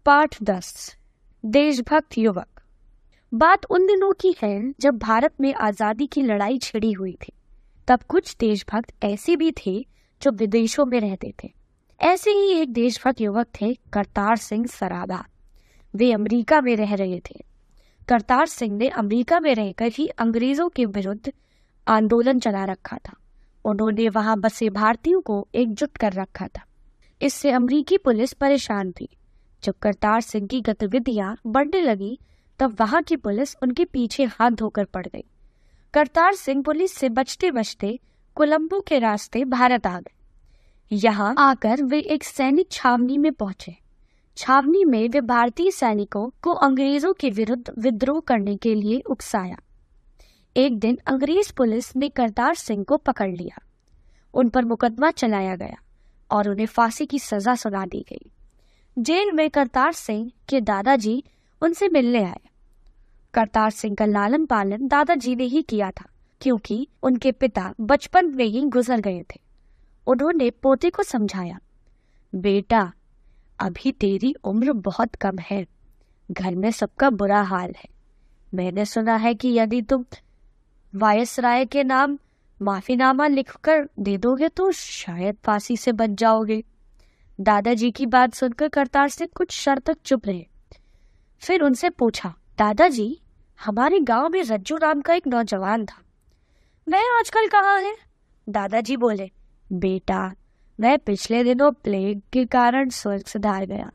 पाठ 10 देशभक्त युवक। बात उन दिनों की है जब भारत में आजादी की लड़ाई छिड़ी हुई थी। तब कुछ देशभक्त ऐसे भी थे जो विदेशों में रहते थे। ऐसे ही एक देशभक्त युवक थे करतार सिंह सराभा। वे अमेरिका में रह रहे थे। करतार सिंह ने अमेरिका में रहकर ही अंग्रेजों के विरुद्ध आंदोलन चला रखा था। उन्होंने वहां बसे भारतीयों को एकजुट कर रखा था। इससे अमेरिकी पुलिस परेशान थी। जब करतार सिंह की गतिविधियां बढ़ने लगी तब वहां की पुलिस उनके पीछे हाथ धोकर पड़ गई। करतार सिंह पुलिस से बचते बचते कोलंबो के रास्ते भारत आ गए। यहाँ आकर वे एक सैनिक छावनी में पहुंचे। छावनी में वे भारतीय सैनिकों को अंग्रेजों के विरुद्ध विद्रोह करने के लिए उकसाया। एक दिन अंग्रेज पुलिस ने करतार सिंह को पकड़ लिया। उन पर मुकदमा चलाया गया और उन्हें फांसी की सजा सुना दी गई। जेल में करतार सिंह के दादाजी उनसे मिलने आए। करतार सिंह का लालन पालन दादाजी ने ही किया था, क्योंकि उनके पिता बचपन में ही गुजर गए थे। उन्होंने पोते को समझाया, बेटा अभी तेरी उम्र बहुत कम है, घर में सबका बुरा हाल है। मैंने सुना है कि यदि तुम वायसराय के नाम माफीनामा लिखकर दे दोगे तो शायद फांसी से बच जाओगे। दादाजी की बात सुनकर करतार सिंह कुछ क्षण तक चुप रहे। फिर उनसे पूछा, दादाजी हमारे गांव में रज्जू नाम का एक नौजवान था, वह आजकल कहाँ है? दादाजी बोले, बेटा वह पिछले दिनों प्लेग के कारण स्वर्ग सिधार गया।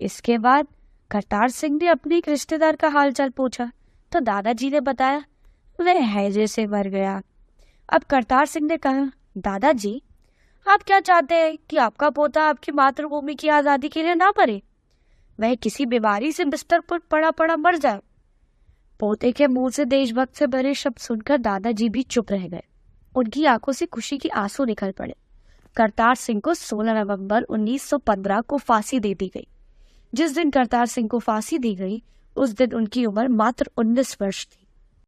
इसके बाद करतार सिंह ने अपने एक रिश्तेदार का हालचाल पूछा तो दादाजी ने बताया वह हैजे से मर गया। अब करतार सिंह ने कहा, दादाजी आप क्या चाहते हैं कि आपका पोता आपकी मातृभूमि की आजादी के लिए ना मरे? वह किसी बीमारी से बिस्तर पर पड़ा पड़ा मर जाए। पोते के मुंह से देशभक्त से भरे शब्द सुनकर दादाजी भी चुप रह गए। उनकी आंखों से खुशी के आंसू निकल पड़े। करतार सिंह को 16 नवंबर 1915 को फांसी दे दी गई। जिस दिन करतार सिंह को फांसी दी गई उस दिन उनकी उम्र मात्र 19 वर्ष थी।